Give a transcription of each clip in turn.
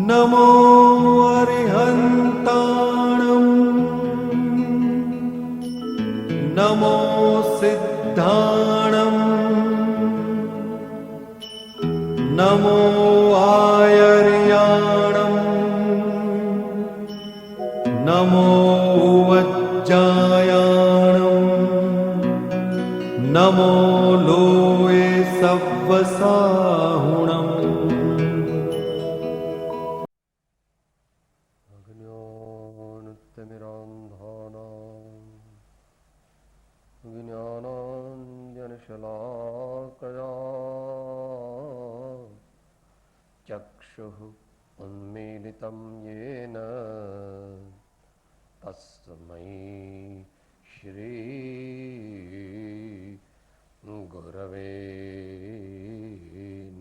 નમો અરિહંતાણં નમો સિદ્ધાણં નમો આયર્યાણં નમો વજ્જાયાણં નમો લોએ સવ્વસાહુણં चक्षुः उन्मीलितं येन तस्मै श्री गुरवे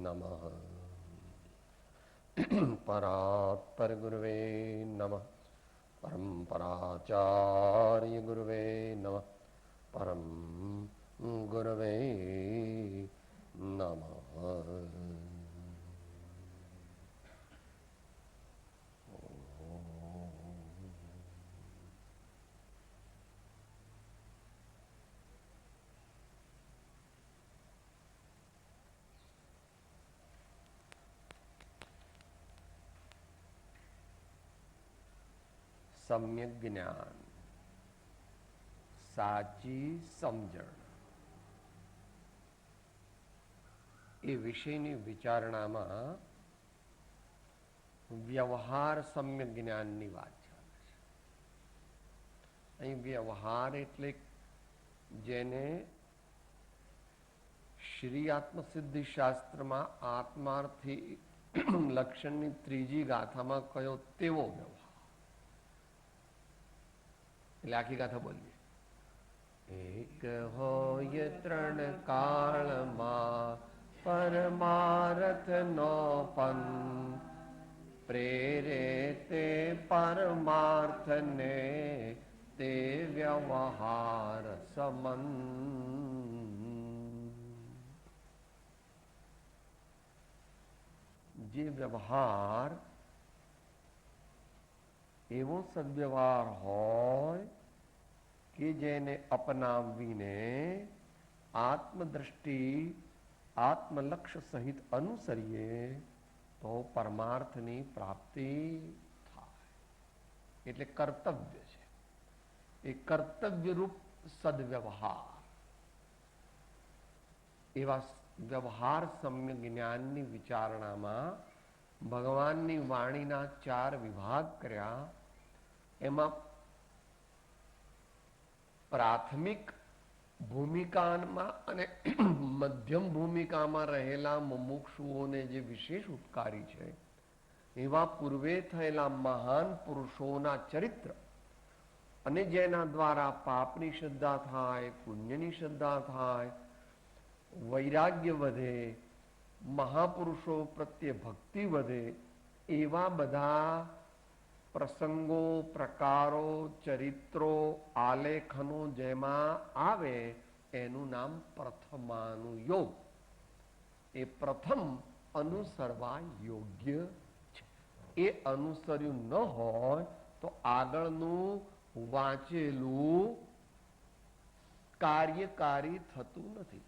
नमः। परात्पर गुरुवे नमः। परम्पराचार्य गुरुवे नमः। परम गुरवे नमः। સમ્યક જ્ઞાન, સાચી સમજણ એ વિષયની વિચારણામાં વ્યવહાર સમ્યક જ્ઞાનની વાત ચાલે છે. અહીં વ્યવહાર એટલે જેને શ્રી આત્મસિદ્ધિ શાસ્ત્રમાં આત્માર્થી લક્ષણની ત્રીજી ગાથામાં કયો તેવો વ્યવહાર. એટલે આખી ગાથા બોલીએ. એક હોય ત્રણ કાળમાં પરમાર્થ નો પંથ, પ્રેરે તે પરમાર્થ ને તે વ્યવહાર સંબંધ. જે વ્યવહાર એવો સદવ્યવહાર હોય કે જેને અપનાવીને આત્મદ્રષ્ટિ આત્મલક્ષ્ય સહિત અનુસરીએ તો પરમાર્થની પ્રાપ્તિ થાય. એટલે કર્તવ્ય છે. એ કર્તવ્યરૂપ સદવ્યવહાર. એવા વ્યવહાર સમ્યક જ્ઞાનની વિચારણામાં ભગવાનની વાણીના 4 વિભાગ કર્યા. એમાં પ્રાથમિક ભૂમિકામાં અને મધ્યમ ભૂમિકામાં રહેલા મુમુક્ષુઓને જે વિશેષ ઉપકારી છે એવા પૂર્વે થયેલા મહાન પુરુષોના ચરિત્ર અને જેના દ્વારા પાપની શ્રદ્ધા થાય, પુણ્યની શ્રદ્ધા થાય, વૈરાગ્ય વધે, મહાપુરુષો પ્રત્યે ભક્તિ વધે, એવા બધા પ્રસંગો, પ્રકારો, ચરિત્રો, આલેખનો જેમાં આવે એનું નામ પ્રથમાનુયોગ. એ પ્રથમ અનુસરવા યોગ્ય છે. એ અનુસર્યું ન હોય તો આગળનું વાંચેલું કાર્યકારી થતું નથી,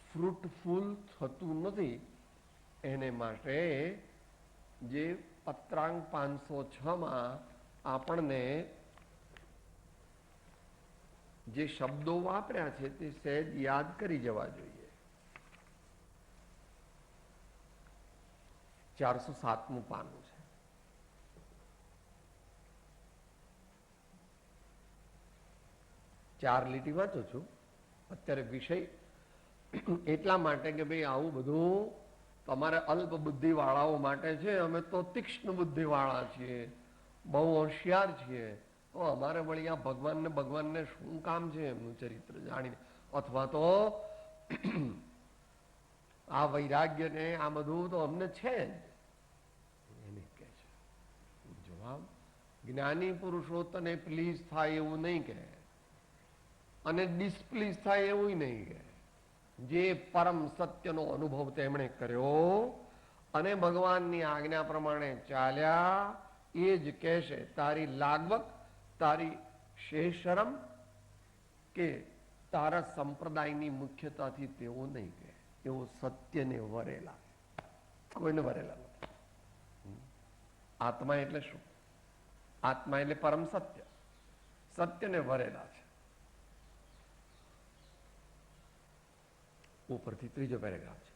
ફ્રૂટફુલ થતું નથી. એને માટે જે પત્રાંક 506માં આપણને જે શબ્દો વાપર્યા છે તે સહેજ યાદ કરી જવા જોઈએ. 407મું પાનું છે. 4 લીટી વાંચું છું. અત્યારે વિષય એટલા માટે કે ભાઈ આવું બધું તમારે અલ્પ બુદ્ધિ વાળાઓ માટે છે. અમે તો તીક્ષ્ણ બુદ્ધિ વાળા છીએ, બહુ હોશિયાર છીએ, તો અમારે વળી આ ભગવાનને શું કામ છે એમનું ચરિત્ર જાણીને, અથવા તો આ વૈરાગ્ય ને આ બધું તો અમને છે એને કહે છે. જવાબ, જ્ઞાની પુરુષો તને પ્લીઝ થાય એવું નહીં કહે અને ડિસ્પ્લીઝ થાય એવું નહીં કહે. જે પરમ સત્યનો અનુભવ તેમણે કર્યો અને ભગવાનની આજ્ઞા પ્રમાણે ચાલ્યા, એ જ કહેશે તારી લાગવક, તારી શેષરમ કે તારા સંપ્રદાયની મુખ્યતાથી તેઓ નહીં કહે. એવો સત્યને વરેલા, કોઈને વરેલા નથી. આત્મા એટલે શું? આત્મા એટલે પરમ સત્ય, સત્યને વરેલા છે. ઉપરથી ત્રીજો પેરેગ્રાફ છે.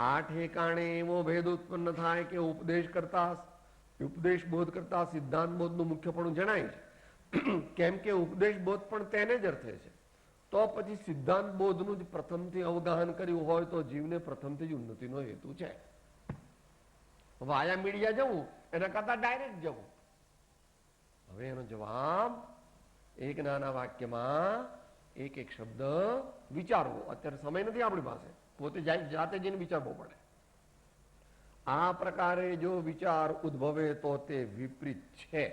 આ ઠેકાણે એવો ભેદ ઉત્પન્ન થાય કે ઉપદેશ બોધ કરતા સિદ્ધાંત બોધનું મુખ્યપણું જણાય છે. કેમ કે ઉપદેશ બોધ પણ તેને જ અર્થે છે. તો પછી સિદ્ધાંત બોધનું જ પ્રથમથી અવગાહન કર્યું હોય તો જીવને પ્રથમથી જ ઉન્નતિનો હેતુ છે. વાયા મીડિયા જવું એના કરતા ડાયરેક્ટ જવું. હવે એનો જવાબ એક નાના વાક્યમાં એક એક શબ્દ વિચારવો. અત્યારે સમય નથી આપણી પાસે, પોતે જાતે જઈને વિચારવો પડે. આ પ્રકારે જો વિચાર ઉદ્ભવે તો તે વિપરીત છે.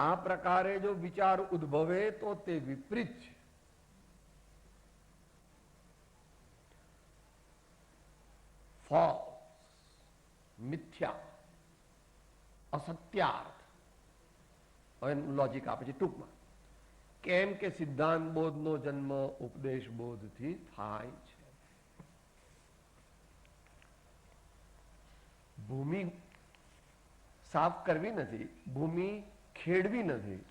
આ પ્રકારે જો વિચાર ઉદ્ભવે તો તે વિપરીત છે. ફોલ્સ, મિથ્યા, અસત્યાર્થ. હવે લોજિક આપે છે ટૂંકમાં. કેમ કે સિદ્ધાંત બોધનો જન્મ ઉપદેશ બોધથી થાય છે. ભૂમિ સાફ કરવી નથી, ભૂમિ ખેડવી નથી,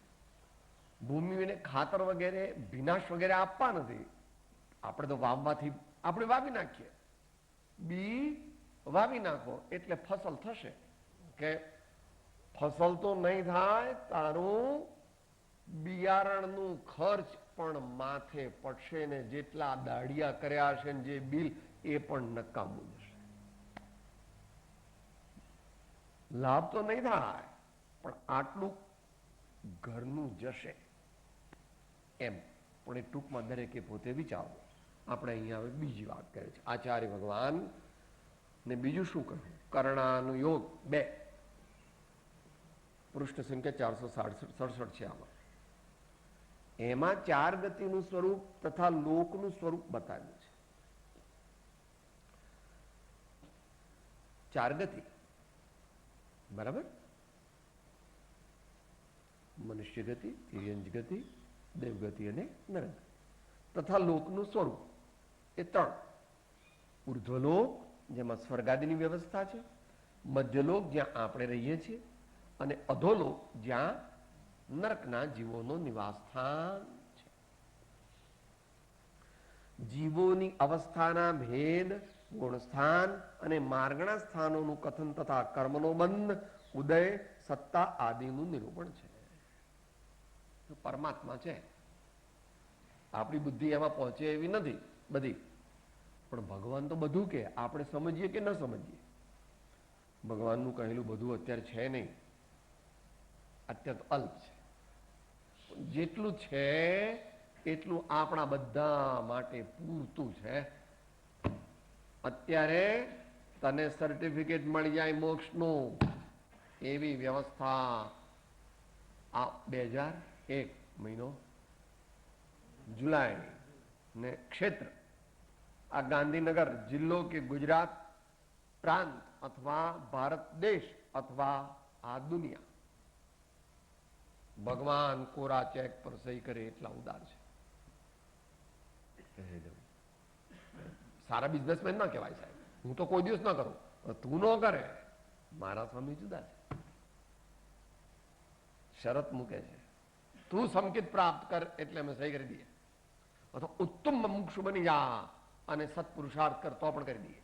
ભૂમિને ખાતર વગેરે ભીનાશ વગેરે આપવા નથી. આપણે તો વાવવાથી આપણે વાવી નાખીએ. બી વાવી નાખો એટલે ફસલ થશે. કે ફસલ તો નહીં થાય, તારું બિયારણનું ખર્ચ પણ માથે પડશે ને જેટલા દાડિયા કર્યા હશે ને જે બિલ એ પણ નકામું જશે. લાભ તો નહીં થાય પણ આટલું ઘરનું જશે એમ. પણ એ ટૂંકમાં દરેકે પોતે વિચારવું. આપણે અહીંયા હવે બીજી વાત કરે છે આચાર્ય ભગવાન ને. બીજું શું કહ્યું? કર્ણાનુયોગ 2, પૃષ્ઠ સંખ્યા 467 છે. આમાં એમાં 4 ગતિનું સ્વરૂપ તથા લોકનું સ્વરૂપ બતાવ્યું છે. 4 ગતિ, બરાબર? મનુષ્ય ગતિ, તિર્યંજ ગતિ, દેવગતિ અને નરક. તથા લોકનું સ્વરૂપ એ 3. ઉર્ધ્વલોક જેમાં સ્વર્ગાદિની વ્યવસ્થા છે, મધ્યલોક જ્યાં આપણે રહીએ છીએ, અને અધોલોક જ્યાં નરકના જીવોનો નિવાસ સ્થાન છે. જીવોની અવસ્થાના ભેદ, ગુણસ્થાન અને માર્ગના સ્થાનોનું કથન તથા કર્મનો બંધ, ઉદય, સત્તા આદિનું નિરૂપણ છે. પરમાત્મા છે, આપણી બુદ્ધિ એમાં પહોંચે એવી નથી બધી. પણ ભગવાન તો બધું કે, આપણે સમજીએ કે ન સમજીએ. ભગવાનનું કહેલું બધું અત્યારે છે નહીં, અત્યારે તો અલ્પ છે. જેટલું છે એટલું આપણા બધા માટે પૂરતું છે. અત્યારે તને સર્ટિફિકેટ મળી જાય મોક્ષનું એવી વ્યવસ્થા આ 2001 મહિનો જુલાઈ ને ક્ષેત્ર આ ગાંધીનગર જિલ્લો કે ગુજરાત પ્રાંત અથવા ભારત દેશ અથવા આ દુનિયા ભગવાન કોરા ચેક પર સહી કરે એટલા ઉદાર છે. સારા બિઝનેસમેન ના કહેવાય સાહેબ, હું તો કોઈ દિવસ ના કરું, તું ન કરે. મારા સ્વામી જુદા છે, શરત મૂકે છે તું સંકેત પ્રાપ્ત કર એટલે અમે સહી કરી દઈએ, અથવા ઉત્તમ મુક્ષુ બની જા અને સત્પુરુષાર્થ કર તો પણ કરી દઈએ.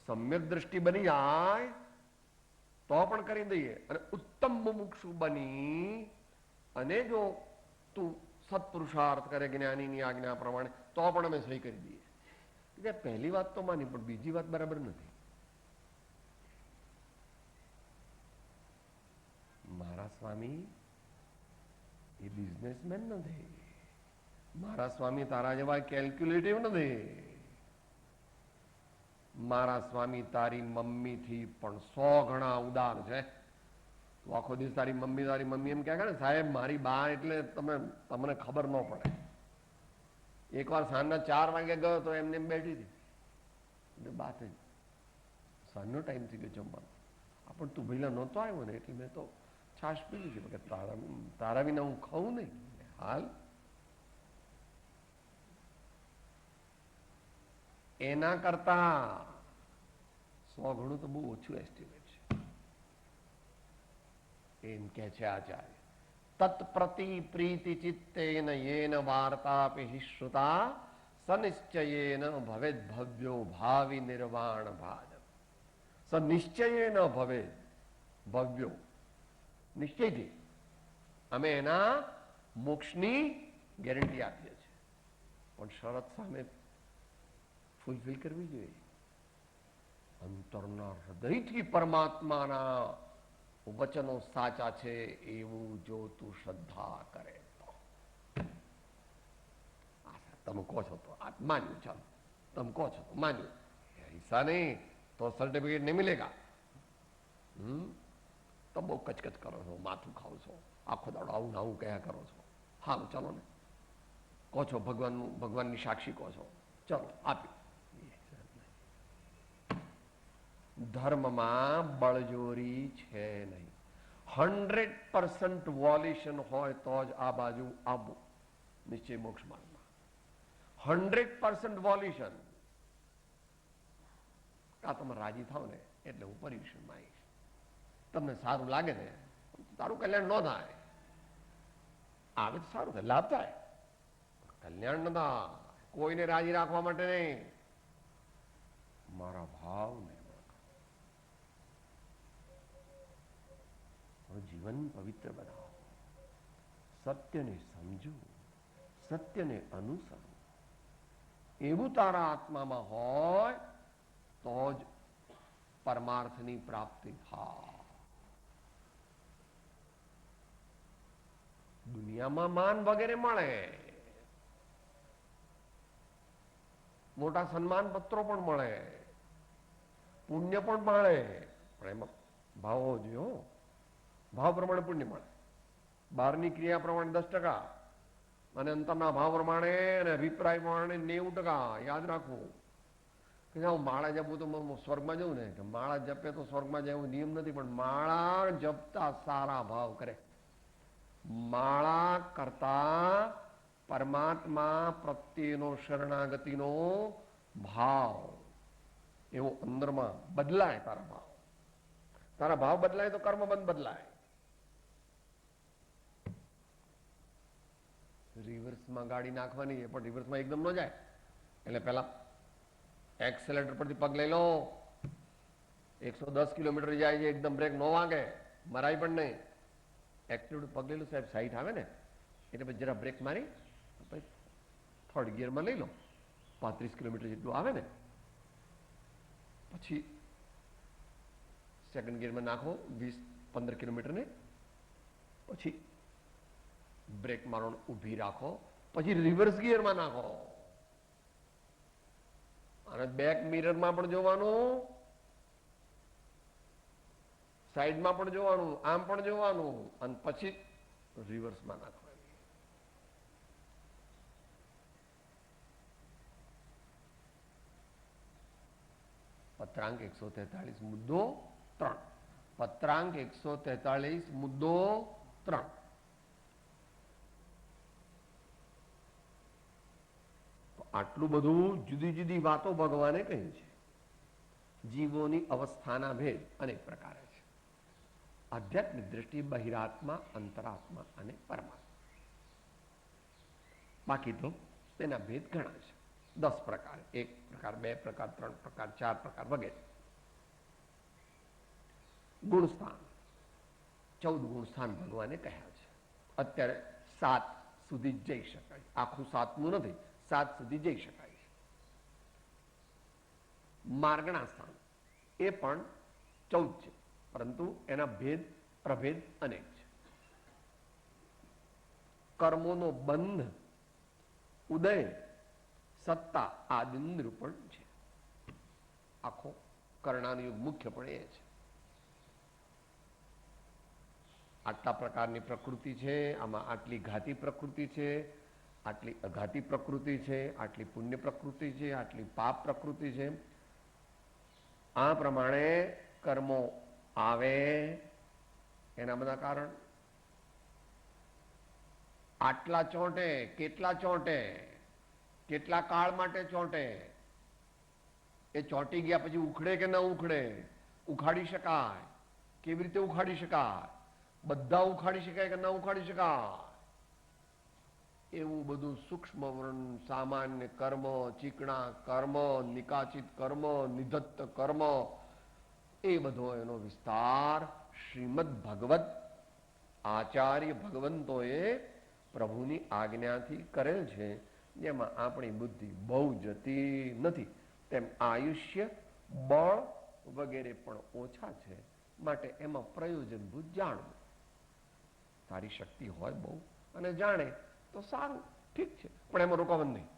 સમ્યક દ્રષ્ટિ બની જાય તો પણ કરી દઈએ, અને ઉત્તમ મુક્ષુ બની અને જો તું સત્પુરુષાર્થ કરે જ્ઞાનીની આજ્ઞા પ્રમાણે તો પણ અમે સહી કરી દઈએ. એટલે પહેલી વાત તો માની, પણ બીજી વાત બરાબર નથી. મારા સ્વામી એ બિઝનેસમેન નથી, મારા સ્વામી તારા જેવા કેલ્ક્યુલેટિવ નથી. મારા સ્વામી તારી મમ્મીથી પણ 100 ગણા ઉદાર છે. તું આખો દિવસ તારી મમ્મી એમ કહે ને સાહેબ મારી બા એટલે તમને ખબર ન પડે. એકવાર સાંજના 4 વાગે ગયો તો એમને એમ બેઠી હતી એટલે બાત જ સાંજનો ટાઈમ થઈ ગયો જમવાનો. પણ તું પહેલા નહોતો આવ્યો ને એટલે મેં તો છાશ પીધી છે કે તારા વિના હું ખાઉં નહીં. હાલ એના કરતા 100 ગણું તો બહુ ઓછું એસ્ટિમેટ છે. એમ કે છે આચાર્ય, તત્પ્રતિ પ્રીતિ ચિત્તેન યેન વાર્તાપી શ્રુતા સનિશ્ચયેન ભવેદ ભવ્યો ભાવિ નિર્વાણ ભાજ. સનિશ્ચયેન ભવેદ ભવ્યો, નિશ્ચયથી અમે એના મોક્ષની ગેરંટી આપીએ છીએ, પણ શરત સામે ફૂલફિલ કરવી જોઈએ. અંતરના હૃદયથી પરમાત્માના વચનો સાચા છે એવું જો તું શ્રદ્ધા કરે તો. તમે કહો છો તો આ માન્યું, ચાલો તમે કહો છો તો માન્યું. ऐसा नहीं तो सर्टिफिकेट नहीं मिलेगा. તો બહુ કચકચ કરો છો, માથું ખાવ છો, આખો દાડો આવું આવું કયા કરો છો. હા ચાલો ને, કહો છો ભગવાનની સાક્ષી કહો છો, ચાલો આપી. ધર્મમાં બળજોરી છે નહીં. 100% વોલ્યુશન હોય તો જ આ બાજુ આવવું નિશ્ચય મોક્ષ માર્ગમાં. 100% વોલ્યુશન. આ તમે રાજી થાવ ને એટલે હું પર્યુષણમાં આવીશ. તમને સારું લાગે ને, તારું કલ્યાણ ન થાય, આવે તો સારું થાય, લાભ થાય, કલ્યાણ ન થાય. કોઈને રાજી રાખવા માટે નહીં, મારા ભાવને જીવન પવિત્ર બનાવો. સત્યને સમજો, સત્યને અનુસરો. એવું તારા આત્મામાં હોય તો જ પરમાર્થની પ્રાપ્તિ થાય. દુનિયામાં માન વગેરે મળે, મોટા સન્માન પત્રો પણ મળે, પુણ્ય પણ મળે, પણ એમાં ભાવ હોવો જોઈએ. ભાવ પ્રમાણે પુણ્ય મળે. બહારની ક્રિયા પ્રમાણે 10% અને અંતરના ભાવ પ્રમાણે અને અભિપ્રાય પ્રમાણે 90%. યાદ રાખવું કે હું માળા જપું તો સ્વર્ગમાં જવું ને, કે માળા જપે તો સ્વર્ગમાં જાય એવું નિયમ નથી, પણ માળા જપતા સારા ભાવ કરે. માળા કરતા પરમાત્મા પ્રત્યેનો શરણાગતિનો ભાવ એવો અંદરમાં બદલાય. તારા ભાવ બદલાય તો કર્મ બંધ બદલાય. રિવર્સમાં ગાડી નાખવાની, પણ રિવર્સમાં એકદમ ન જાય. એટલે પેલા એક્સેલેટર પરથી પગ લઈ લો, 110 કિલોમીટર જાય છે, એકદમ બ્રેક ન વાગે, મરાય પણ નહીં. એક્સેલેટર પગ લઈ લો સાહેબ, 60 આવે ને એટલે પછી જરા બ્રેક મારી પછી 3rd ગિયરમાં લઈ લો, 35 કિલોમીટર જેટલું આવે ને પછી 2nd ગિયરમાં નાખો 20-15 કિલોમીટરને, પછી બ્રેક મારો ઊભી રાખો, પછી રિવર્સ ગિયરમાં નાખો. અને બેક મિરરમાં પણ જોવાનું, સાઈડમાં પણ જોવાનું, આમ પણ જોવાનું, અને પછી રિવર્સમાં નાખવાનું. પત્રાંક 143 મુદ્દો 3. પત્રાંક 143 મુદ્દો 3. આટલું બધું જુદી જુદી વાતો ભગવાને કહી છે. જીવોની અવસ્થાના ભેદ અનેક પ્રકારે છે. આધ્યાત્મિક દ્રષ્ટિએ બહિરાત્મા, અંતરાત્મા અને પરમાત્મા. બાકી તો તેના ભેદ ઘણા છે. 10 પ્રકાર, 1 પ્રકાર, 2 પ્રકાર, 3 પ્રકાર, 4 પ્રકાર વગેરે. ગુણસ્થાન 14 ગુણસ્થાન ભગવાને કહ્યા છે. અત્યારે 7 સુધી જઈ શકાય. આખું 7મું નથી, 7 સુધી જઈ શકાય છે. માર્ગણા સ્થાન એ પણ 14 છે, પરંતુ એના ભેદ પ્રભેદ અનેક છે. કર્મોનો બંધ, ઉદય, સત્તા આદિ નિરૂપણ છે. આખો કર્ણાનુયુગ મુખ્ય પણ એ છે. આટલા પ્રકારની પ્રકૃતિ છે, આમાં આટલી ઘાતી પ્રકૃતિ છે, આટલી અઘાતી પ્રકૃતિ છે, આટલી પુણ્ય પ્રકૃતિ છે, આટલી પાપ પ્રકૃતિ છે. આ પ્રમાણે કર્મો આવે એના બધા કારણ. આટલા ચોંટે, કેટલા ચોંટે, કેટલા કાળ માટે ચોંટે, એ ચોંટી ગયા પછી ઉખડે કે ન ઉખડે, ઉખાડી શકાય, કેવી રીતે ઉખાડી શકાય, બધા ઉખાડી શકાય કે ન ઉખાડી શકાય, એવું બધું સૂક્ષ્મ વર્ણ, સામાન્ય કર્મ, ચીકણા કર્મ, નિકાચિત કર્મ, નિધત્ત કર્મ, એ બધો એનો વિસ્તાર શ્રીમદ ભગવત આચાર્ય ભગવંતોએ પ્રભુની આજ્ઞાથી કરેલ છે, જેમાં આપણી બુદ્ધિ બહુ જતી નથી. તેમ આયુષ્ય, બળ વગેરે પણ ઓછા છે, માટે એમાં પ્રયોજનભૂત જાણવું. તારી શક્તિ હોય બહુ અને જાણે તો સારું, ઠીક છે, પણ એમાં રોકાવાનું નહીં.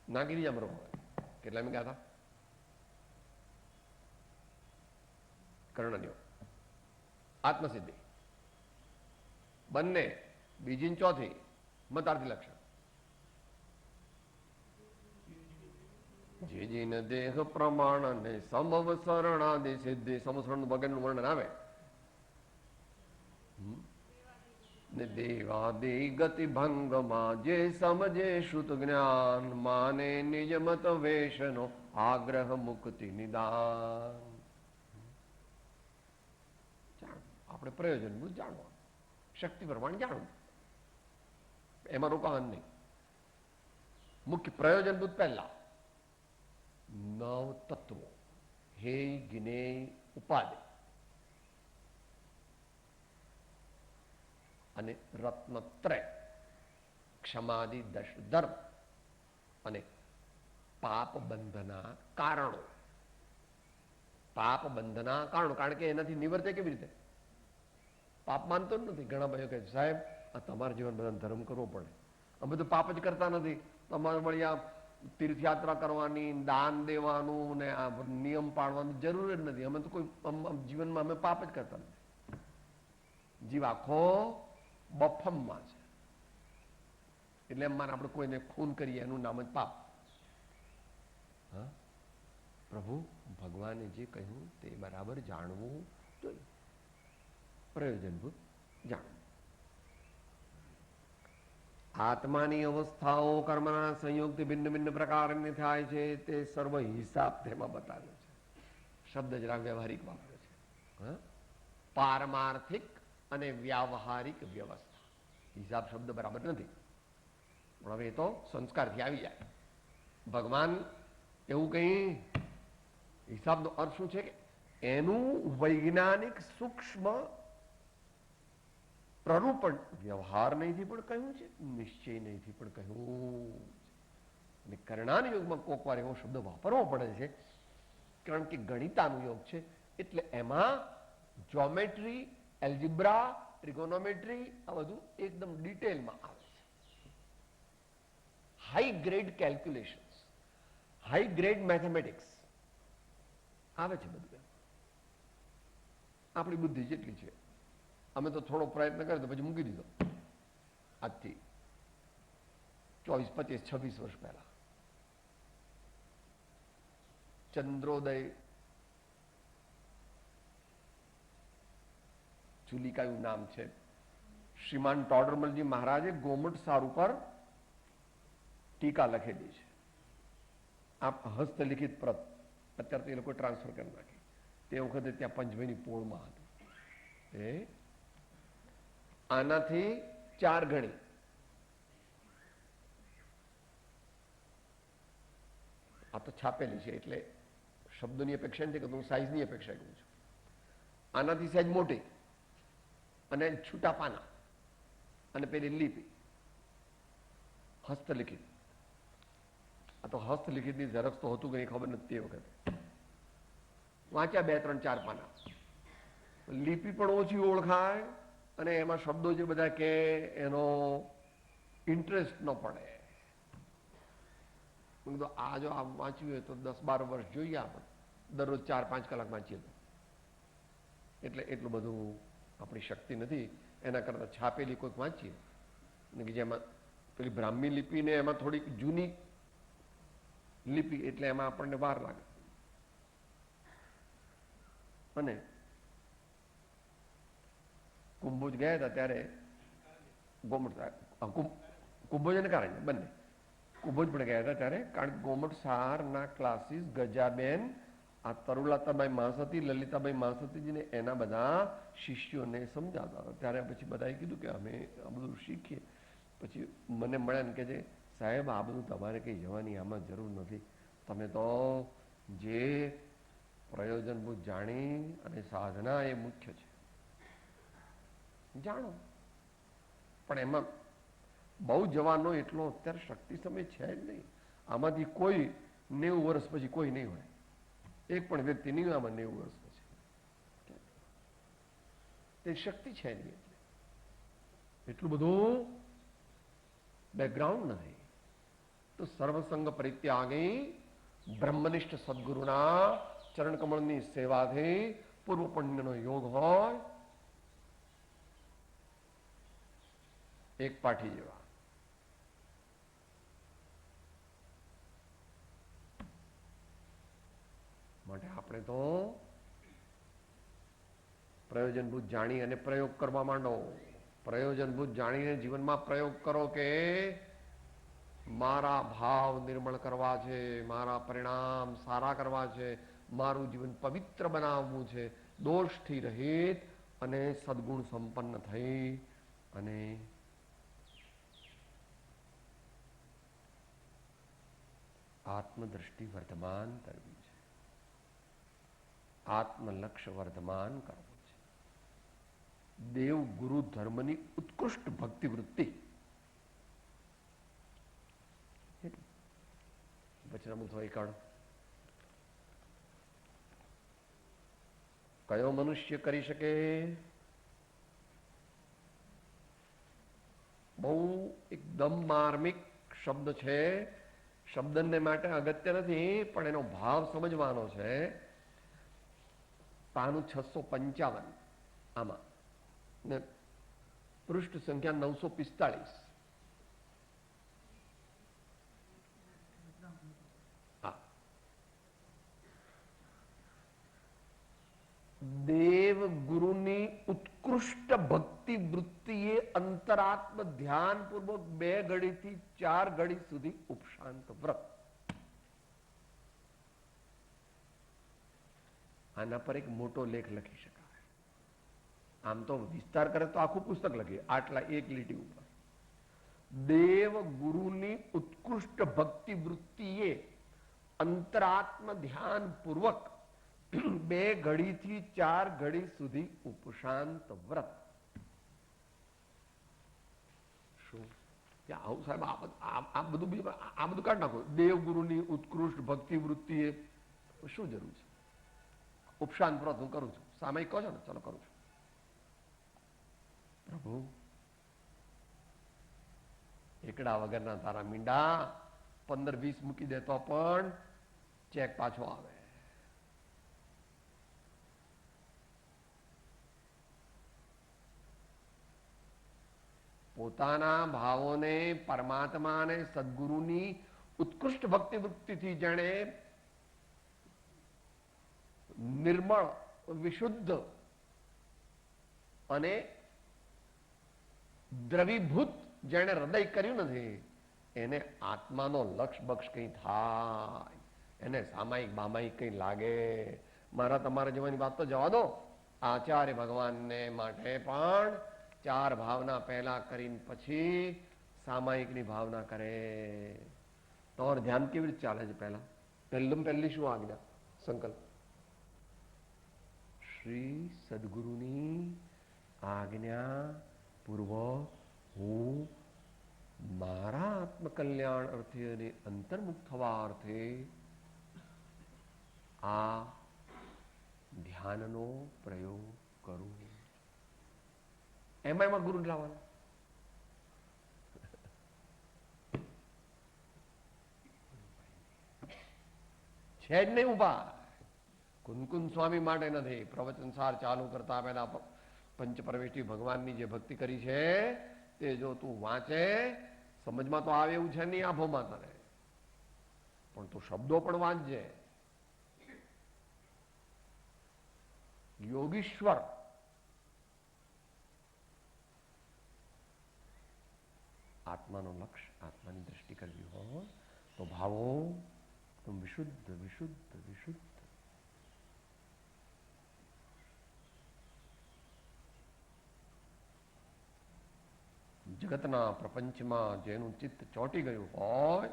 નાગી દીજામાં રોકવા. કેટલા મેં ગયા હતા? કર્ણન્યો, આત્મસિદ્ધિ, બંને, બીજી ને ચોથી મતાર્થી લક્ષણ. જે જીન દેહ પ્રમાણ અને સમવ શરણાદિ સિદ્ધિ, સમસરણ વગરનું વર્ણન આવે. ને દેવાદિ ગતિ ભંગમાં જે સમજે શ્રુત જ્ઞાન, માને નિજ મત વેશનો આગ્રહ મુક્તિ નિદાન. આપણે પ્રયોજનભૂત જાણવાનું, શક્તિ પ્રમાણે જાણવું, એમાં રોકાવાનું નહીં. મુખ્ય પ્રયોજનભૂત પહેલા 9 તત્વો, હે જ્ઞેય ઉપાધિ અને રત્નત્રય, ક્ષમાદિ 10 ધર્મ અને પાપ બંધના કારણો. પાપ બંધના કારણો, કારણ કે એનાથી નિવર્તે કેવી રીતે? પાપ માનતો જ નથી. ઘણા ભાઈઓ કહે સાહેબ આ તમારા જીવન બધા ધર્મ કરવો પડે, અમે તો પાપ જ કરતા નથી, તમારે વળી આ તીર્થયાત્રા કરવાની, દાન દેવાનું ને આ નિયમ પાળવાની જરૂર જ નથી, અમે તો કોઈ જીવનમાં અમે પાપ જ કરતા નથી. જીવ આખો બફમમાં છે, એટલે એમ માને આપણે કોઈને ખૂન કરીએ એનું નામ જ પાપ. હા, પ્રભુ ભગવાને જે કહ્યું તે બરાબર જાણવું જોઈએ, પ્રયોજનભૂત જાણવું. આત્માની અવસ્થાઓ કર્મના સંયોગથી ભિન્ન ભિન્ન પ્રકારની થાય છે, તે સર્વ હિસાબ તેમાં બતાવ્યો છે. શબ્દ જરા વ્યવહારિક વાપર્યો છે. પારમાર્થિક અને વ્યાવહારિક વ્યવસ્થા. હિસાબ શબ્દ બરાબર નથી, પણ હવે એ તો સંસ્કારથી આવી જાય. ભગવાન એવું કઈ હિસાબનો અર્થ શું છે કે એનું વૈજ્ઞાનિક સૂક્ષ્મ પ્રરૂપણ વ્યવહાર નહીંથી પણ કહ્યું છે, નિશ્ચય નહીંથી પણ કહ્યું. અને કર્ણાન યોગમાં કોક વાર એવો શબ્દ વાપરવો પડે છે, કારણ કે ગણિતાનું યોગ છે, એટલે એમાં જ્યોમેટ્રી, એલ્જિબ્રા, ટ્રિગોનોમેટ્રી આ બધું એકદમ ડિટેલમાં આવે છે. High grade calculations, high grade mathematics આવે છે બધું. આપણી બુદ્ધિ જેટલી છે, અમે તો થોડો પ્રયત્ન કર્યો તો પછી મૂકી દીધો. આજથી 24, 25, 26 વર્ષ પહેલા ચંદ્રોદય ચુલિકાયું નામ છે. શ્રીમાન ટોડરમલજી મહારાજે ગોમટ સાર ઉપર ટીકા લખેલી છે. આ હસ્તલિખિત પ્રત અત્યારે તો એ લોકો ટ્રાન્સફર કરી નાખી. તે વખતે ત્યાં પંચમહીની પોળમાં હતું. એ આનાથી 4 ગણી આ તો છાપેલી છે, એટલે શબ્દોની અપેક્ષા નથી કરતો, હું સાઈઝની અપેક્ષા કરું છું. આનાથી સહેજ મોટી અને છૂટા પાના અને પેલી લિપિ હસ્તલિખિત. આ તો હસ્તલિખિતની ઝેરોક્ષ તો હતું કે નહીં ખબર નથી. તે વખતે વાંચ્યા 2, 3, 4 પાના. લિપિ પણ ઓછી ઓળખાય અને એમાં શબ્દો જે બધા કે એનો ઇન્ટરેસ્ટ ન પડે. આ જો આ વાંચ્યું હોય તો 10-12 વર્ષ જોઈએ આપણે, દરરોજ 4-5 કલાક વાંચીએ તો. એટલે એટલું બધું આપણી શક્તિ નથી. એના કરતાં છાપેલી કોઈક વાંચીએ કે જેમાં પેલી બ્રાહ્મી લિપિ ને એમાં થોડીક જૂની લિપિ એટલે એમાં આપણને વાર લાગે. અને કુંભોજ ગયા હતા ત્યારે કુંભોજ અને કારણ્ય બંને કુંભોજ પણ ગયા હતા ત્યારે, કારણ કે ગોમટ સારના ક્લાસીસ ગજાબેન, આ તરુલાતાબાઈ માસતી, લલિતાબાઈ માસતીજીને એના બધા શિષ્યોને સમજાવતા હતા. ત્યારે પછી બધાએ કીધું કે અમે આ બધું શીખીએ. પછી મને મળ્યા ને કે જે સાહેબ આ બધું તમારે કંઈ જવાની આમાં જરૂર નથી, તમે તો જે પ્રયોજનભૂત જાણી અને સાધના એ મુખ્ય છે, જાણો. પણ એમાં બહુ જવાનો એટલો અત્યારે શક્તિ સમય છે જ નહીં. આમાંથી કોઈ 90 વર્ષ પછી કોઈ નહીં હોય, એક પણ વ્યક્તિ નહીં આમાં 90 વર્ષ પછી, તે શક્તિ છે નહીં. એટલું બધું બેકગ્રાઉન્ડ નથી. તો સર્વસંગ પરિત્યાગી બ્રહ્મનિષ્ઠ સદગુરુના ચરણકમળની સેવાથી પૂર્વ પુણ્યનો યોગ હોય, એક પાઠી જેવા. માટે આપણે તો પ્રયોજનભૂત જાણી અને પ્રયોગ કરવા માંડો. પ્રયોજનભૂત જાણીને જીવનમાં પ્રયોગ કરો કે મારા ભાવ નિર્મળ કરવા છે, મારા પરિણામ સારા કરવા છે, મારું જીવન પવિત્ર બનાવવું છે, દોષથી રહિત અને સદગુણ સંપન્ન થઈ અને આત્મદ્રષ્ટિ વર્ધમાન કરવી છે, આત્મલક્ષ્ય વર્ધમાન કરવું છે. દેવ ગુરુ ધર્મની ઉત્કૃષ્ટ ભક્તિ વૃત્તિ. વચનામૃત હોય કાઢો. કયો મનુષ્ય કરી શકે? બહુ એકદમ માર્મિક શબ્દ છે. શબ્દને માટે અગત્ય નથી, પણ એનો ભાવ સમજવાનો છે. પાનું 655 આમાં ને પૃષ્ઠ સંખ્યા 945. હા, દેવ ગુરુની ઉત્કૃષ્ટ ભક્તિ વૃત્તિએ અંતરાત્મ ધ્યાન પૂર્વક 2 ઘડીથી 4 ઘડી સુધી ઉપશાંત વ્રત. આના પર એક મોટો લેખ લખી શકાય. આમ તો વિસ્તાર કરે તો આખું પુસ્તક લખીએ, આટલા એક લીટી ઉપર. દેવ ગુરુની ઉત્કૃષ્ટ ભક્તિ વૃત્તિએ અંતરાત્મ ધ્યાન પૂર્વક 2 ઘડીથી 4 ઘડી સુધી ઉપશાંત વ્રત. શું આવું સાહેબ? આ બધું કાઢ નાખો. દેવ ગુરુની ઉત્કૃષ્ટ ભક્તિ વૃત્તિએ શું જરૂર છે? ઉપશાંત વ્રત હું કરું છું, સામાયિક કહો છો ને, ચલો કરું છું. પ્રભુ એકડા વગરના તારા મીંડા 15-20 મૂકી દેતો પણ ચેક પાછો આવે. પોતાના ભાવોને પરમાત્મા અને સદગુરુની ઉત્કૃષ્ટ ભક્તિ વૃત્તિથી જેણે નિર્મળ, વિશુદ્ધ અને દ્રવીભૂત જેણે હૃદય કર્યું નથી, એને આત્માનો લક્ષ બક્ષ કઈ થાય, એને સામાયિક બામાયિક કઈ લાગે. મારા તમારા જેવાની વાત તો જવા દો. આચાર્ય ભગવાનને માટે પણ 4 ભાવના પહેલા કરીને પછી સામાયિકની ભાવના કરે. તમારું ધ્યાન કેવી રીતે ચાલે છે? પહેલી શું આજ્ઞા, સંકલ્પ? શ્રી સદગુરુની આજ્ઞા પૂર્વક હું મારા આત્મકલ્યાણ અર્થે અને અંતર્મુખ થવા અર્થે આ ધ્યાનનો પ્રયોગ કરું. એમાં ગુરુ લાવવાનો છે જ નહીં. ઉભા કુનકુન સ્વામી માટે નથી. પ્રવચન સાર ચાલુ કરતા પહેલા પંચપરમેષ્ઠી ભગવાનની જે ભક્તિ કરી છે તે જો તું વાંચે, સમજમાં તો આવે એવું છે નહીં આંખોમાં તને, પણ તું શબ્દો પણ વાંચજે. યોગીશ્વર આત્માનું લક્ષ્ય, આત્માની દ્રષ્ટિ કરવી હોય તો ભાવો એકદમ વિશુદ્ધ વિશુદ્ધ વિશુદ્ધ. જગતના પ્રપંચમાં જેનું ચિત્ત ચોંટી ગયું હોય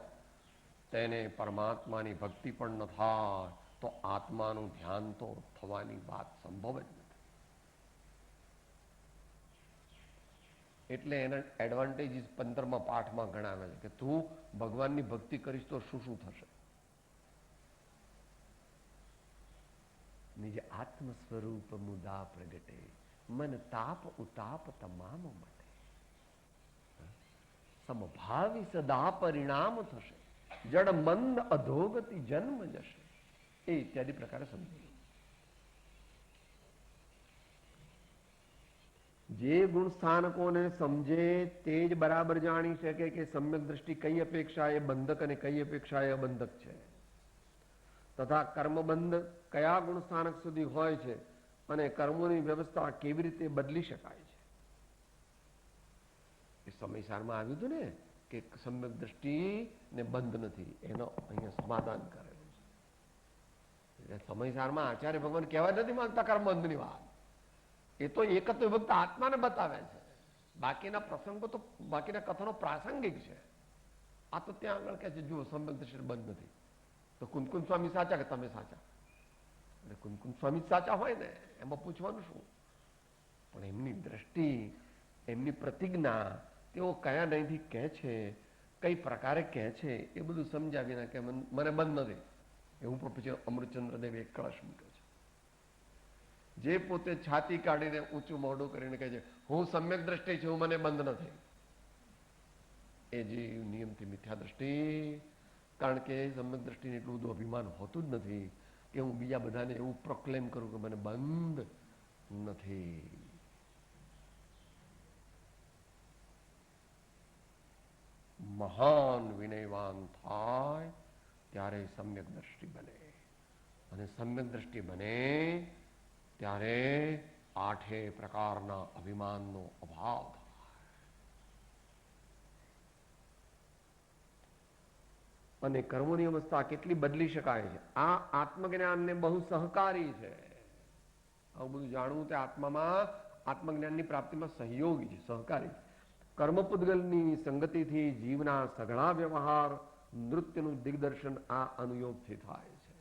તેને પરમાત્માની ભક્તિ પણ ન થાય તો આત્માનું ધ્યાન તો થવાની વાત સંભવ જ નથી. એટલે એના એડવાન્ટેજીસ 15મા પાઠમાં ગણાવે છે કે તું ભગવાનની ભક્તિ કરીશ તો શું શું થશે. નિજ આત્મ સ્વરૂપ મુદા પ્રગટે, મન તાપ ઉતાપ તમામ માટે, સમભાવી સદા પરિણામ થશે, જડ મંદ અધોગતિ જન્મ જશે, એ ઇત્યાદિ પ્રકારે સમજાયું. જે ગુણ સ્થાનકોને સમજે તે જ બરાબર જાણી શકે કે સમ્યક દ્રષ્ટિ કઈ અપેક્ષા એ બંધક અને કઈ અપેક્ષા એ અબંધક છે, તથા કર્મબંધ કયા ગુણ સ્થાનક સુધી હોય છે અને કર્મોની વ્યવસ્થા કેવી રીતે બદલી શકાય છે. એ સમયસારમાં આવ્યું હતું ને કે સમ્યક દ્રષ્ટિ ને બંધ નથી, એનો અહીંયા સમાધાન કરેલું છે. સમયસારમાં આચાર્ય ભગવાન કહેવા નથી માંગતા કર્મબંધની વાત, એ તો એકત્વ વિભક્ત આત્માને બતાવે છે. બાકીના પ્રસંગો તો, બાકીના કથનો પ્રાસંગિક છે. આ તો ત્યાં આગળ કહે છે જુઓ સમ્યક દ્રષ્ટિ બંધ નથી, તો કુંદકુંદ સ્વામી સાચા કે તમે સાચા? એટલે કુંદકુંદ સ્વામી સાચા હોય ને, એમાં પૂછવાનું શું? પણ એમની દ્રષ્ટિ, એમની પ્રતિજ્ઞા, તેઓ કયા નહીંથી કહે છે, કઈ પ્રકારે કહે છે, એ બધું સમજાવીને કે મને બંધ નથી. એવું પણ પછી અમૃતચંદ્રદેવે એક કળશ મૂક્યો છે. જે પોતે છાતી કાઢીને ઊંચું મોઢું કરીને કહે છે હું સમ્યક દ્રષ્ટિ છું, મને બંધ નથી, એ જીવ નિયમથી મિથ્યા દ્રષ્ટિ. કારણ કે સમ્યક દ્રષ્ટિને એટલું બધું અભિમાન હોતું જ નથી કે હું બીજા બધાને એવું પ્રોક્લેમ કરું કે મને બંધ નથી. મહાન વિનયવાન થાય ત્યારે સમ્યક દ્રષ્ટિ બને, અને સમ્યક દ્રષ્ટિ બને ત્યારે 8 પ્રકારના અભિમાનનો અભાવ થાય. અને કર્મોની અવસ્થા કેટલી બદલી શકાય છે, આ આત્મજ્ઞાનને બહુ સહકારી છે. આવું બધું જાણવું તે આત્મામાં, આત્મજ્ઞાનની પ્રાપ્તિમાં સહયોગી છે, સહકારી. કર્મ પૂદગલની સંગતિથી જીવના સઘળા વ્યવહાર નૃત્યનું દિગ્દર્શન આ અનુયોગથી થાય છે.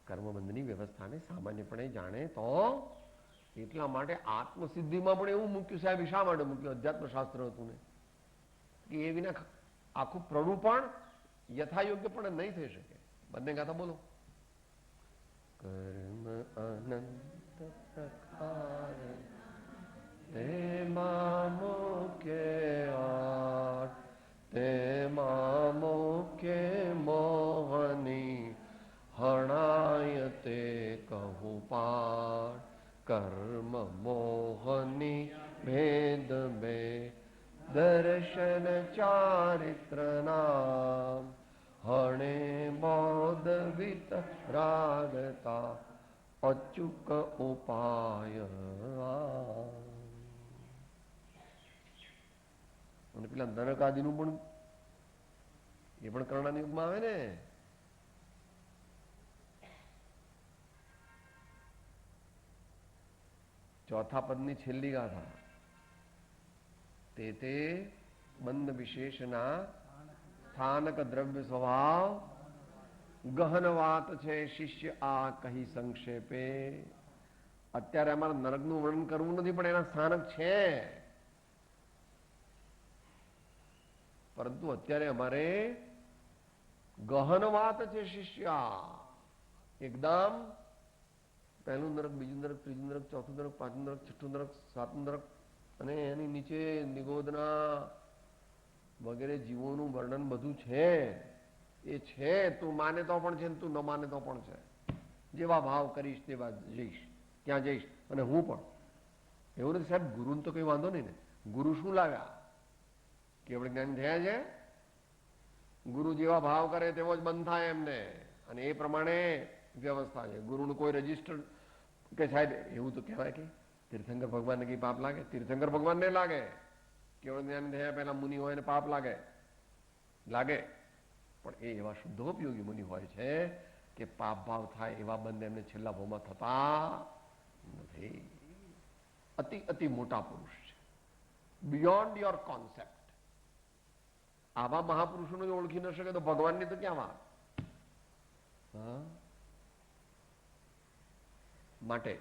કર્મબંધની વ્યવસ્થાને સામાન્યપણે જાણે તો, એટલા માટે આત્મસિદ્ધિમાં પણ એવું મૂક્યું સાહેબ. શા માટે મૂક્યું? અધ્યાત્મ શાસ્ત્ર હતું ને, કે એ વિના આખું પ્રણું પણ યથાયોગ્ય પણ નહીં થઈ શકે. બંને ગાતા બોલો. કર્મ અનંત પ્રકાર તેમાં મુકે આઠ, તેમાં મુકે મોહની હણાય તે કહું પાઠ. કર્મ મોહની ભેદ બે દર્શન ચારિત્ર નામ, હણે બોધ વિત રાગતા અચુક ઉપાય. અને પેલા નરકાદીનું પણ એ પણ કર્ણના યુગમાં આવે ને. ચોથા પદની છેલ્લી ગાથા, તે બંધ વિશેષના સ્થાનક દ્રવ્ય સ્વભાવ ગહન વાત છે શિષ્ય આ કહી સંક્ષેપે. અત્યારે અમારે નરકનું વર્ણન કરવું નથી, પણ એના સ્થાનક છે. પરંતુ અત્યારે અમારે ગહન વાત છે શિષ્યા. એકદમ પહેલું નરક, બીજું નરક, ત્રીજું નરક, ચોથું નરક, પાંચમું નરક, છઠ્ઠું નરક, સાતમું નરક, અને એની નીચે નિગોદના વગેરે જીવોનું વર્ણન બધું છે. એ છે, તું માને તો પણ છે, તું ન માને તો પણ છે. જેવા ભાવ કરીશ તેવા જઈશ, ત્યાં જઈશ. અને હું પણ એવું નથી સાહેબ, ગુરુને તો કંઈ વાંધો નહીં ને. ગુરુ શું લાવ્યા? કેવળ જ્ઞાન થયા છે. ગુરુ જેવા ભાવ કરે તેવો જ બંધ થાય એમને, અને એ પ્રમાણે વ્યવસ્થા છે. ગુરુનું કોઈ રજીસ્ટર કે સાહેબ એવું તો કહેવાય કે તીર્થંકર ભગવાનને કંઈ પાપ લાગે? તીર્થંકર ભગવાનને લાગે. કેવળ જ્ઞાન થયા પહેલા મુનિ હોય ને પાપ લાગે, પણ એ એવા શુદ્ધોપયોગી મુનિ હોય છે કે પાપ ભાવ થાય એવા બંધ એમને છેલ્લા ભાવમાં થતા નથી. અતિ અતિ મોટા પુરુષ છે, બિયોન્ડ યોર કોન્સેપ્ટ. આવા મહાપુરુષોને ઓળખી ન શકે તો ભગવાનની તો ક્યાં વાત. માટે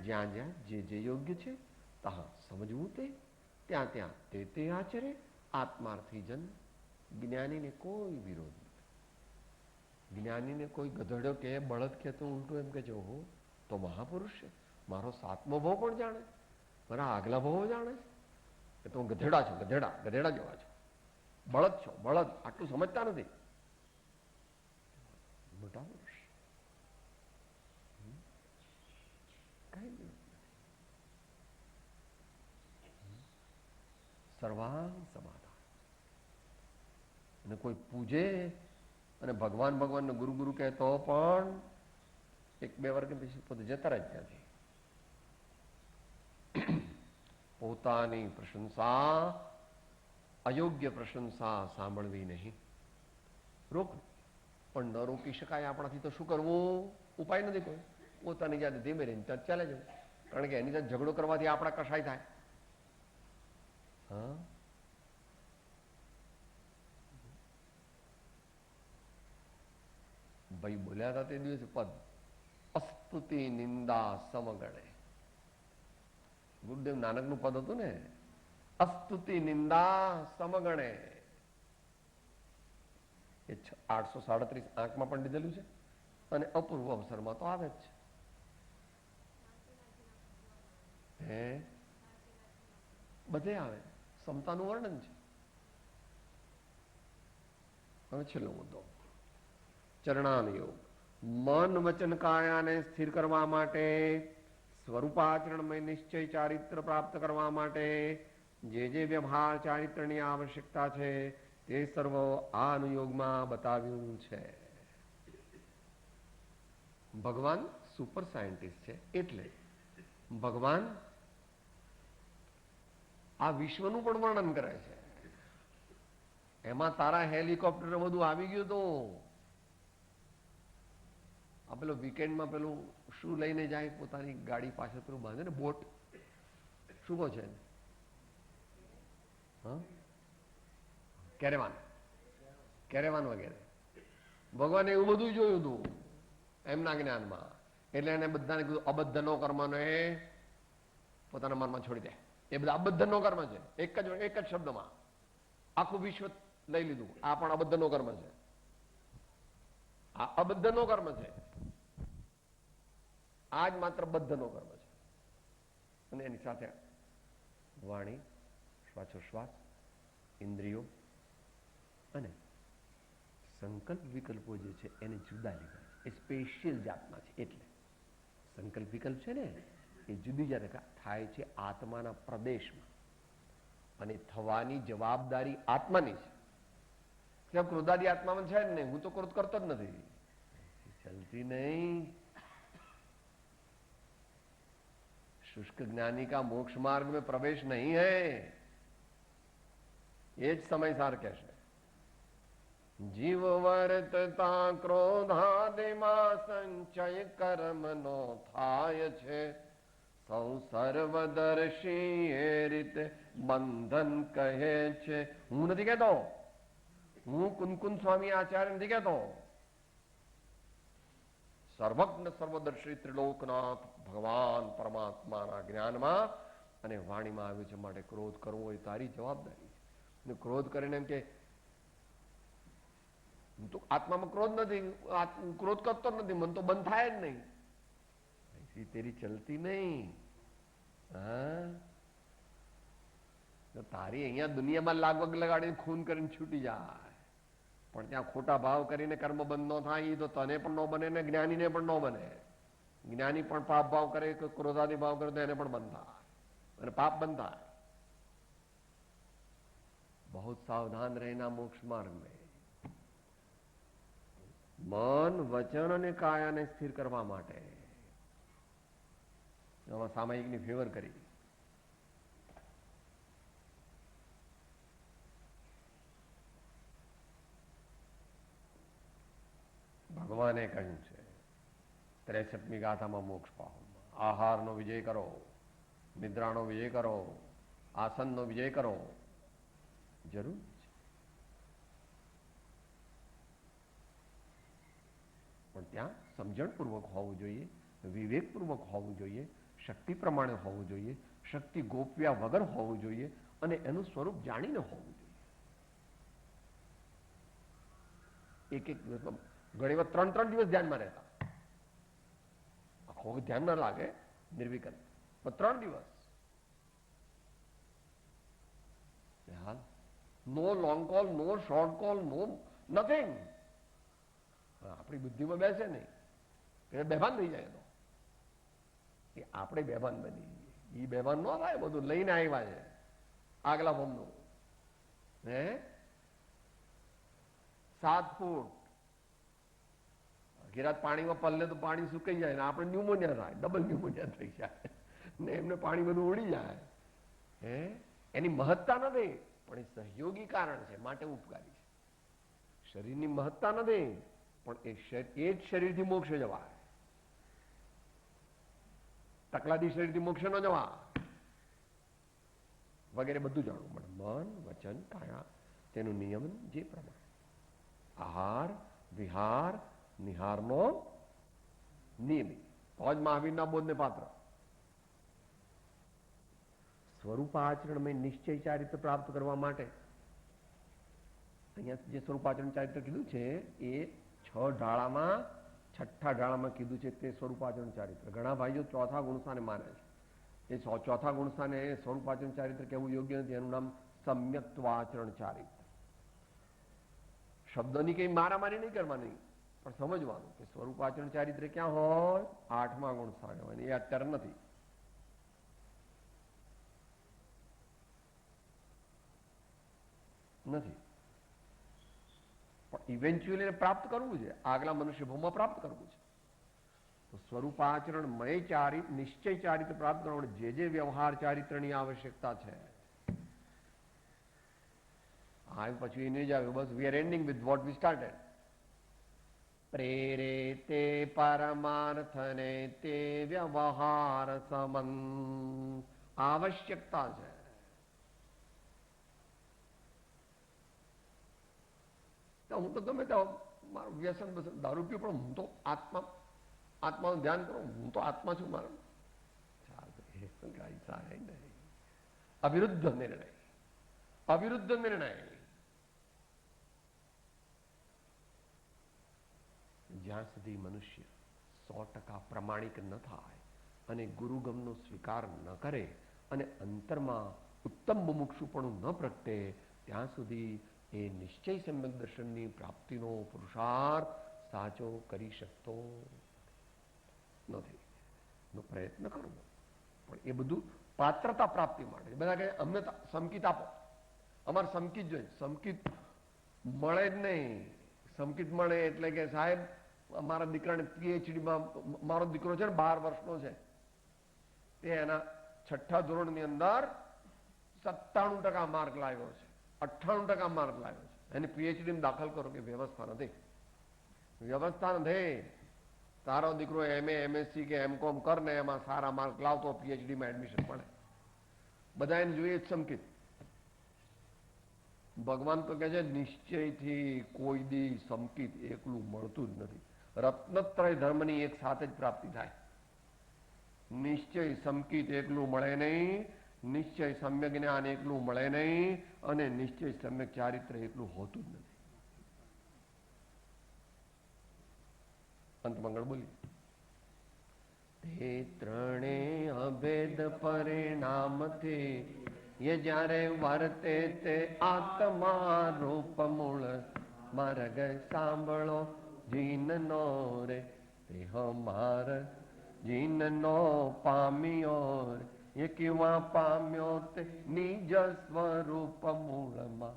જ્યાં જ્યાં જે જે યોગ્ય છે ત્યાં સમજવું તે, ત્યાં ત્યાં તે તે આચરે. આત્માર્થી જન જ્ઞાનીને કોઈ વિરોધ નથી. જ્ઞાનીને કોઈ ગધેડો કે બળદ કે તો ઉલટું એમ કે જો તો મહાપુરુષ છે, મારો સાતમો ભાવ પણ જાણે, મારા આગલા ભાવો જાણે છે, એ તો હું ગધેડા છું, ગધેડા જેવા છો, બળદ છો, બળદ. આટલું સમજતા નથી મોટા પુરુષ. કઈ નહીં. સર્વાંગ સમાધાન. અને કોઈ પૂજે અને ભગવાન ગુરુ ગુરુ કહે તો પણ એક બે વર્ગ પછી પોતે જતા રહે ત્યાંથી. પોતાની પ્રશંસા, અયોગ્ય પ્રશંસા સાંભળવી નહીં. રોક પણ ન રોકી શકાય આપણાથી તો શું કરવું? ઉપાય નથી કોઈ. પોતાની જાતે ધીમે રહીને ત્યાં ચાલે જવું. કારણ કે એની સાથે ઝઘડો કરવાથી આપણા કશાય થાય. હા, ભાઈ બોલ્યા હતા તે દિવસે પદ, અસ્તુતિ નિંદા સમગણે. ગુરુદેવ નાનકનું પદ હતું ને, અસ્તુતિ નિંદા સમગણે. એ 837 આંકમાં પણ લીધેલું છે અને અપૂર્વ અવસરમાં તો આવે જ છે. હે, બધે આવે. સમતાનું વર્ણન છે. હવે છેલ્લો મુદ્દો, ચરણાનુયોગ. મન વચન કાયાને સ્થિર કરવા માટે, સ્વરૂપાચરણમય નિશ્ચય ચારિત્ર પ્રાપ્ત કરવા માટે જે જે વ્યવહાર ચારિત્રની આવશ્યકતા છે તે સર્વ આ અનુયોગમાં બતાવ્યું છે. ભગવાન સુપર સાયન્ટિસ્ટ છે, એટલે ભગવાન આ વિશ્વનું પણ વર્ણન કરે છે. એમાં તારા હેલિકોપ્ટર બધું આવી ગયું હતું. આ પેલો વીકેન્ડમાં પેલું શું લઈને જાય પોતાની ગાડી પાછળ પેલું બાંધે ને, બોટ, શું કહો છે? કેરેવાન વગેરે. ભગવાને એવું બધું જોયું હતું એમના જ્ઞાનમાં. એટલે એને બધાને કીધું અબદ્ધનો કર્મનો એ પોતાના મનમાં છોડી દે. એ બધા અબદ્ધનો કર્મ છે. એક જ શબ્દમાં આખું વિશ્વ લઈ લીધું. આ પણ અબદ્ધનો કર્મ છે. આ અબદ્ધનો કર્મ છે. આ જ માત્ર બદ્ધનો કર્મ છે. અને એની સાથે વાણી, શ્વાસોશ્વાસ, ઇન્દ્રિયો અને સંકલ્પ વિકલ્પો જે છે એને જુદા લીધા. એ સ્પેશિયલ જાતના છે. એટલે સંકલ્પ વિકલ્પ છે ને એ જુદી જાત થાય છે આત્માના પ્રદેશમાં, અને થવાની જવાબદારી આત્માની છે. ક્રોધાદી આત્મામાં છે જ નહીં. હું તો ક્રોધ કરતો જ નથી. ચલતી નહીં. शुष्क ज्ञानी का मोक्ष मार्ग में प्रवेश नहीं है. ये ज समय सार कहશે. જીવ વર્તતા ક્રોધાદિમાં સંચય કર્મનો થાય છે. સૌ સર્વદર્શી એ રીતે બંધન કહે છે. હું નથી કહેતો, હું કુનકુન સ્વામી આચાર્ય નથી કહેતો. સર્વજ્ઞ સર્વદર્શી ત્રિલોકનાથ ભગવાન પરમાત્માના જ્ઞાનમાં અને વાણીમાં આવ્યું છે. માટે ક્રોધ કરવો એ તારી જવાબદારી છે. ક્રોધ કરીને એમ કે તો આત્મામાં ક્રોધ નથી, ક્રોધ કરતો નથી, મન તો બંધ થાય જ નહીં. તેરી ચલતી નહીં. હા, તારી અહીંયા દુનિયામાં લાગવગ લગાડીને ખૂન કરીને છૂટી જાય. પણ ત્યાં ખોટા ભાવ કરીને કર્મ બંધ ન થાય, તો તને પણ ન બને ને જ્ઞાનીને પણ ન બને. જ્ઞાની પણ પાપ ભાવ કરે કે ક્રોધાદી ભાવ કરે તો એને પણ બંધ થાય અને પાપ બંધ થાય. બહુ સાવધાન રહેના મોક્ષ માર્ગ મેં મન, વચન અને કાયાને સ્થિર કરવા માટે આમાં સામાયિકની ફેવર કરી. ભગવાને કહ્યું છે 63મી ગાથામાં મોક્ષ પામો. આહારનો વિજય કરો, નિદ્રાનો વિજય કરો, આસનનો વિજય કરો. જરૂર છે, પણ ત્યાં સમજણપૂર્વક હોવું જોઈએ, વિવેકપૂર્વક હોવું જોઈએ, શક્તિ પ્રમાણે હોવું જોઈએ, શક્તિ ગોપ્યા વગર હોવું જોઈએ અને એનું સ્વરૂપ જાણીને હોવું જોઈએ. એક દિવસમાં ઘણી વાર 3 દિવસ ધ્યાનમાં રહેતા, આખો ધ્યાન ના લાગે નિર્વિકલ્પ, પણ 3 દિવસ નો લોંગ કોલ, નો શોર્ટ કોલ, નો નથિંગ. આપણી બુદ્ધિમાં બેસે નહીં, એટલે બેભાન થઈ જાય. તો એ આપણે બેભાન બની જઈએ. એ બેભાન ન થાય, બધું લઈને આવ્યા છે આગલા ફોર્મનું. 7 ફૂટ ગિરાત પાણીમાં પલ્લે તો પાણી સુકાઈ જાય ને આપણે ન્યુમોનિયા થાય, ડબલ ન્યુમોનિયા થઈ જાય ને એમને પાણી બધું ઉડી જાય. એની મહત્તા નથી, પણ એ સહયોગી કારણ છે, માટે ઉપકારી છે. શરીરની મહત્તા નથી, પણ એ જ શરીરથી મોક્ષે જવાય. તકલાદી શરીરથી મોક્ષે ન જવાય વગેરે બધું જાણવું પડે. મન, વચન, કાયા તેનું નિયમન જે પ્રમાણે આહાર, વિહાર, નિહારનો નિયમિત તો જ મહાવીરના બોધને પાત્ર. સ્વરૂપાચરણમય નિશ્ચય ચારિત્ર પ્રાપ્ત કરવા માટે અહીંયા જે સ્વરૂપાચરણ ચારિત્ર કીધું છે એ 6 ઢાળામાં 6ઠ્ઠા ઢાળામાં કીધું છે તે સ્વરૂપાચરણ ચારિત્ર. ઘણા ભાઈઓ ચોથા ગુણસ્થાને માને છે. એ ચોથા ગુણસ્થાને સ્વરૂપાચરણ ચારિત્ર કહેવું યોગ્ય નથી, એનું નામ સમ્યક્ત્વાચરણ ચારિત્ર. શબ્દની કઈ મારામારી નહીં કરવાની, પણ સમજવાનું કે સ્વરૂપાચરણ ચારિત્ર ક્યાં હોય? 8મા ગુણસ્થાને હોય. એ અત્યારે નથી. પણ ઇવેન્ચ્યુઅલી પ્રાપ્ત કરવું છે, આગલા મનુષ્ય ભૂમમાં પ્રાપ્ત કરવું છે. તો સ્વરૂપાચરણ મય ચારિત્ર, નિશ્ચય ચારિત્ર પ્રાપ્ત કરવા માટે જે વ્યવહાર ચારિત્રની આવશ્યકતા છે. પછી એને જ આવ્યું, બસ we are ending with what we started. પ્રેરેતે પરમાર્થને તે વ્યવહાર સમન આવશ્યકતા છે. હું તો ગમે ત્યાં મારું વ્યસન દારૂ પીવું, પણ હું તો આત્માનું ધ્યાન કરું. હું તો આત્મા છું. મારો અવિરુદ્ધ નિર્ણય, અવિરુદ્ધ નિર્ણય. જ્યાં સુધી મનુષ્ય 100% પ્રમાણિક ન થાય અને ગુરુગમનો સ્વીકાર ન કરે અને અંતરમાં ઉત્તમ મુમુક્ષુપણું ન પ્રગટે, ત્યાં સુધી એ નિશ્ચય સમ્યક દર્શનની પ્રાપ્તિનો પુરુષાર્થ સાચો કરી શકતો નથી. નો પ્રયત્ન કરવો, પણ એ બધું પાત્રતા પ્રાપ્તિ માટે. બધા કહે અમને સમકીત આપો, અમારે સમકીત જોઈએ. સમકીત મળે જ નહીં. સમકીત મળે એટલે કે સાહેબ અમારા દીકરાને પીએચડીમાં, મારો દીકરો છે ને 12 વર્ષનો છે, તે એના 6ઠ્ઠા ધોરણની અંદર 97% માર્ક લાવ્યો છે, 98% માર્ક લાવ્યો છે. એને પીએચડીમાં દાખલ કરો કે વ્યવસ્થા નથી. વ્યવસ્થા નથી. તારો દીકરો MA, MSc કે MCOM કર ને એમાં સારા માર્ક લાવતો પીએચડીમાં એડમિશન મળે. બધા એને જોઈએ સમકીત. ભગવાન તો કહે છે નિશ્ચયથી કોઈ દી સમકીત એકલું મળતું જ નથી. રત્નત્રય ધર્મની એક સાથે જ પ્રાપ્તિ થાય. નિશ્ચય સમકીત એકલું મળે નહીં, નિશ્ચય સમ્યક જ્ઞાન એકલું મળે નહીં, અને નિશ્ચય સમ્યક ચારિત્ર એકલું હોતું જ નથી. અંત મંગળ બોલી. તે ત્રણે અભેદ પરિણામથી એ જ્યારે વર્તે તે આત્મા રૂપ મૂળ માર્ગ સાંભળો જીનનો રે, દેહ માર્ગ જીનનો પામ્યો રે, એ કેવા પામ્યો તે નિજ સ્વરૂપ મૂળમાં.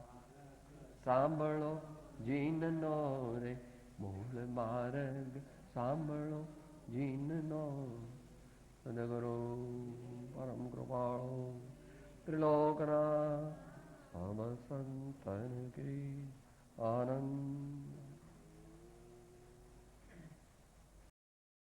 સાંભળો જીનનો રે, મૂળ માર્ગ સાંભળો જીનનો. સદગુરુ પરમ કૃપાળુ ત્રિલોકના સમ સંતન કી આનંદ